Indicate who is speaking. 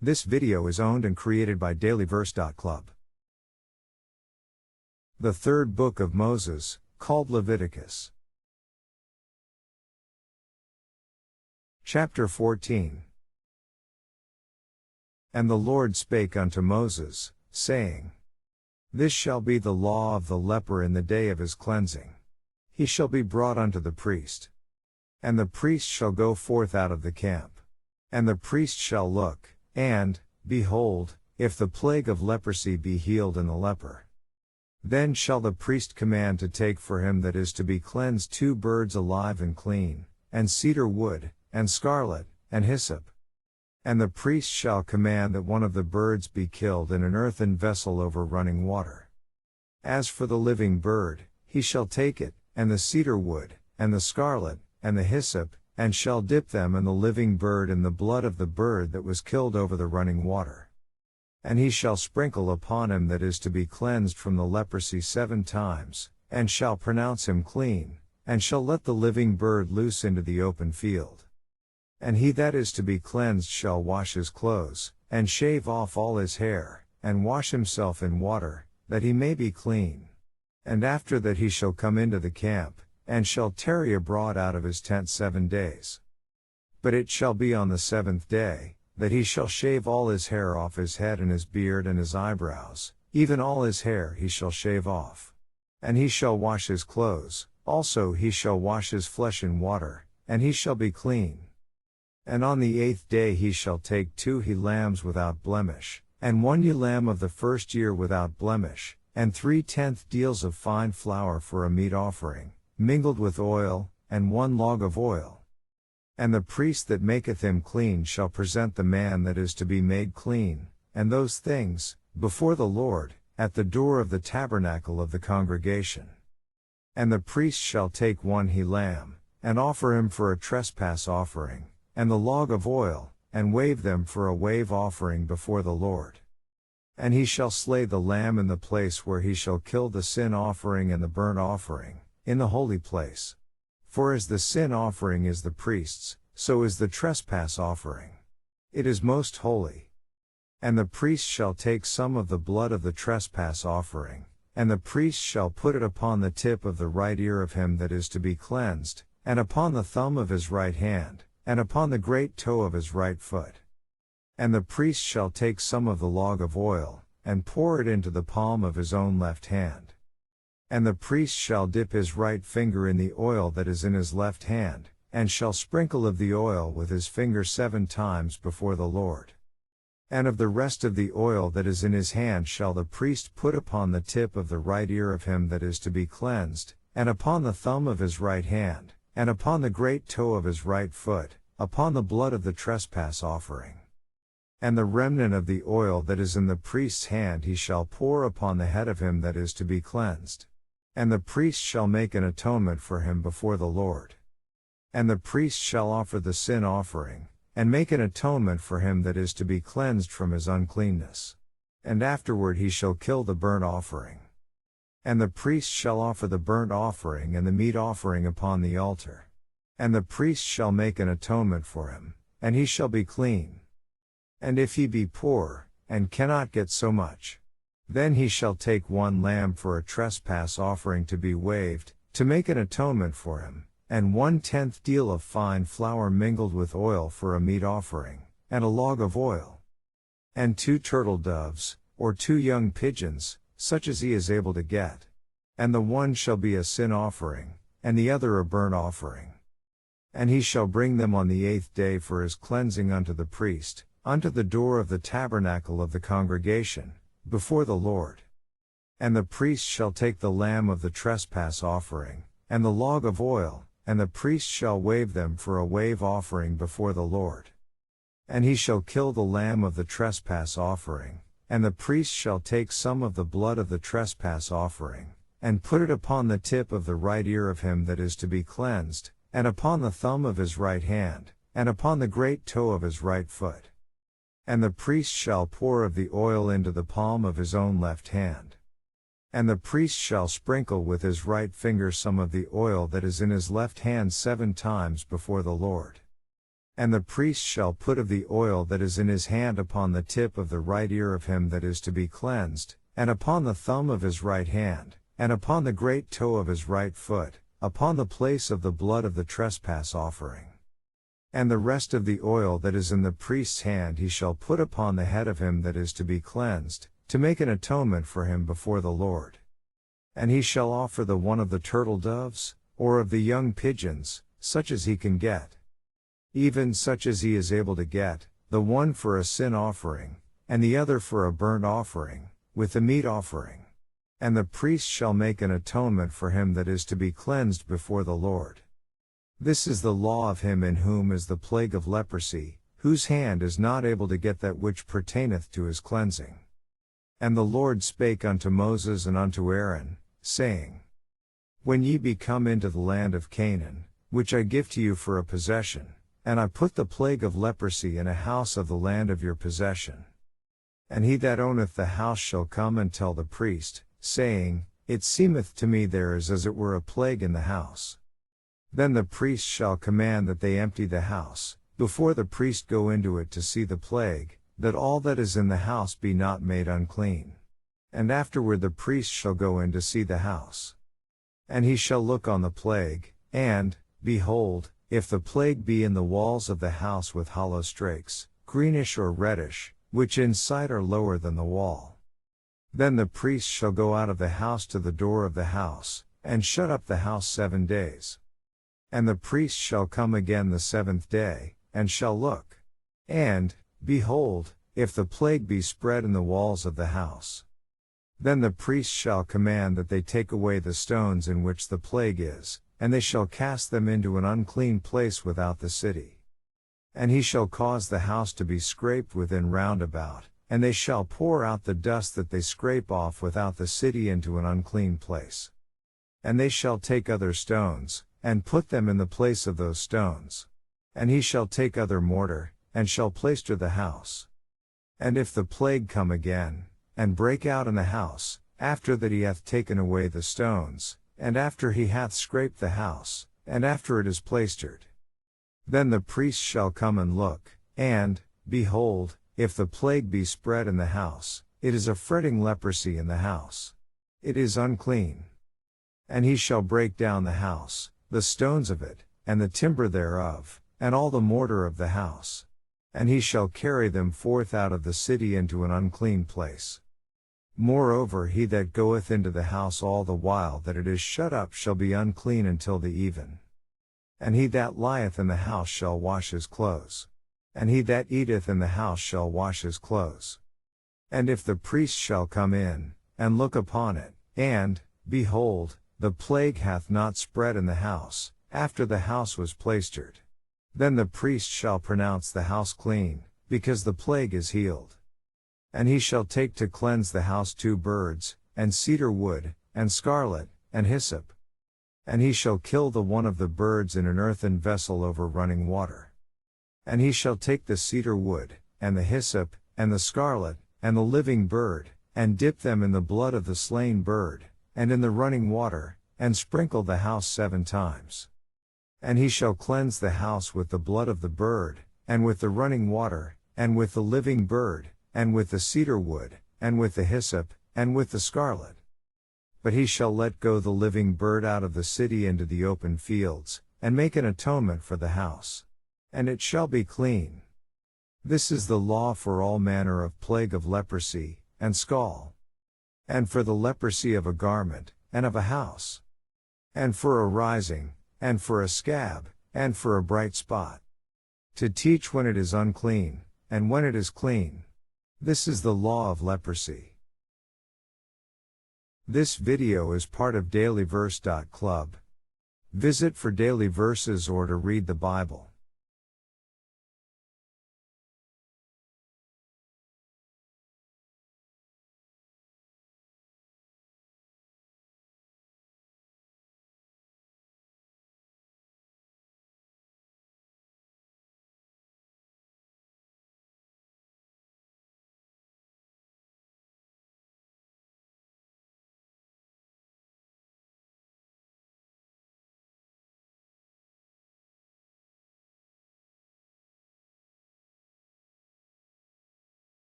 Speaker 1: This video is owned and created by dailyverse.club. The third book of Moses, called Leviticus. Chapter 14. And the Lord spake unto Moses, saying, This shall be the law of the leper in the day of his cleansing. He shall be brought unto the priest. And the priest shall go forth out of the camp. And the priest shall look, and, behold, if the plague of leprosy be healed in the leper. Then shall the priest command to take for him that is to be cleansed 2 birds alive and clean, and cedar wood, and scarlet, and hyssop. And the priest shall command that one of the birds be killed in an earthen vessel over running water. As for the living bird, he shall take it, and the cedar wood, and the scarlet, and the hyssop, and shall dip them and the living bird in the blood of the bird that was killed over the running water. And he shall sprinkle upon him that is to be cleansed from the leprosy 7 times, and shall pronounce him clean, and shall let the living bird loose into the open field. And he that is to be cleansed shall wash his clothes, and shave off all his hair, and wash himself in water, that he may be clean. And after that he shall come into the camp, and shall tarry abroad out of his tent 7 days. But it shall be on the 7th day, that he shall shave all his hair off his head and his beard and his eyebrows, even all his hair he shall shave off. And he shall wash his clothes, also he shall wash his flesh in water, and he shall be clean. And on the 8th day he shall take 2 he lambs without blemish, and 1 ewe lamb of the first year without blemish, and 3/10 deals of fine flour for a meat offering, mingled with oil, and 1 log of oil. And the priest that maketh him clean shall present the man that is to be made clean, and those things, before the Lord, at the door of the tabernacle of the congregation. And the priest shall take 1 he lamb, and offer him for a trespass offering, and the log of oil, and wave them for a wave offering before the Lord. And he shall slay the lamb in the place where he shall kill the sin offering and the burnt offering, in the holy place. For as the sin offering is the priest's, so is the trespass offering. It is most holy. And the priest shall take some of the blood of the trespass offering, and the priest shall put it upon the tip of the right ear of him that is to be cleansed, and upon the thumb of his right hand, and upon the great toe of his right foot. And the priest shall take some of the log of oil, and pour it into the palm of his own left hand. And the priest shall dip his right finger in the oil that is in his left hand, and shall sprinkle of the oil with his finger 7 times before the Lord. And of the rest of the oil that is in his hand shall the priest put upon the tip of the right ear of him that is to be cleansed, and upon the thumb of his right hand, and upon the great toe of his right foot, upon the blood of the trespass offering. And the remnant of the oil that is in the priest's hand he shall pour upon the head of him that is to be cleansed. And the priest shall make an atonement for him before the Lord. And the priest shall offer the sin offering, and make an atonement for him that is to be cleansed from his uncleanness. And afterward he shall kill the burnt offering. And the priest shall offer the burnt offering and the meat offering upon the altar. And the priest shall make an atonement for him, and he shall be clean. And if he be poor, and cannot get so much, then he shall take 1 lamb for a trespass offering to be waved, to make an atonement for him, and 1/10 deal of fine flour mingled with oil for a meat offering, and a log of oil. And 2 turtle doves, or 2 young pigeons, such as he is able to get. And the one shall be a sin offering, and the other a burnt offering. And he shall bring them on the 8th day for his cleansing unto the priest, unto the door of the tabernacle of the congregation, before the Lord. And the priest shall take the lamb of the trespass offering, and the log of oil, and the priest shall wave them for a wave offering before the Lord. And he shall kill the lamb of the trespass offering, and the priest shall take some of the blood of the trespass offering, and put it upon the tip of the right ear of him that is to be cleansed, and upon the thumb of his right hand, and upon the great toe of his right foot. And the priest shall pour of the oil into the palm of his own left hand. And the priest shall sprinkle with his right finger some of the oil that is in his left hand 7 times before the Lord. And the priest shall put of the oil that is in his hand upon the tip of the right ear of him that is to be cleansed, and upon the thumb of his right hand, and upon the great toe of his right foot, upon the place of the blood of the trespass offering. And the rest of the oil that is in the priest's hand he shall put upon the head of him that is to be cleansed, to make an atonement for him before the Lord. And he shall offer the one of the turtle doves, or of the young pigeons, such as he can get. Even such as he is able to get, the one for a sin offering, and the other for a burnt offering, with the meat offering. And the priest shall make an atonement for him that is to be cleansed before the Lord. This is the law of him in whom is the plague of leprosy, whose hand is not able to get that which pertaineth to his cleansing. And the Lord spake unto Moses and unto Aaron, saying, When ye be come into the land of Canaan, which I give to you for a possession, and I put the plague of leprosy in a house of the land of your possession. And he that owneth the house shall come and tell the priest, saying, It seemeth to me there is as it were a plague in the house. Then the priest shall command that they empty the house, before the priest go into it to see the plague, that all that is in the house be not made unclean. And afterward the priest shall go in to see the house. And he shall look on the plague, and, behold, if the plague be in the walls of the house with hollow strakes, greenish or reddish, which in sight are lower than the wall. Then the priest shall go out of the house to the door of the house, and shut up the house 7 days. And the priest shall come again the 7th day, and shall look. And, behold, if the plague be spread in the walls of the house. Then the priest shall command that they take away the stones in which the plague is, and they shall cast them into an unclean place without the city. And he shall cause the house to be scraped within round about, and they shall pour out the dust that they scrape off without the city into an unclean place. And they shall take other stones, and put them in the place of those stones. And he shall take other mortar, and shall plaister the house. And if the plague come again, and break out in the house, after that he hath taken away the stones, and after he hath scraped the house, and after it is plaistered, then the priest shall come and look, and, behold, if the plague be spread in the house, it is a fretting leprosy in the house. It is unclean. And he shall break down the house, the stones of it, and the timber thereof, and all the mortar of the house. And he shall carry them forth out of the city into an unclean place. Moreover, he that goeth into the house all the while that it is shut up shall be unclean until the even. And he that lieth in the house shall wash his clothes. And he that eateth in the house shall wash his clothes. And if the priest shall come in, and look upon it, and, behold, the plague hath not spread in the house, after the house was plaistered, then the priest shall pronounce the house clean, because the plague is healed. And he shall take to cleanse the house 2 birds, and cedar wood, and scarlet, and hyssop. And he shall kill the one of the birds in an earthen vessel over running water. And he shall take the cedar wood, and the hyssop, and the scarlet, and the living bird, and dip them in the blood of the slain bird, and in the running water, and sprinkle the house 7 times. And he shall cleanse the house with the blood of the bird, and with the running water, and with the living bird, and with the cedar wood, and with the hyssop, and with the scarlet. But he shall let go the living bird out of the city into the open fields, and make an atonement for the house. And it shall be clean. This is the law for all manner of plague of leprosy, and scall. And for the leprosy of a garment, and of a house. And for a rising, and for a scab, and for a bright spot. To teach when it is unclean, and when it is clean. This is the law of leprosy. This video is part of dailyverse.club. Visit for daily verses or to read the Bible.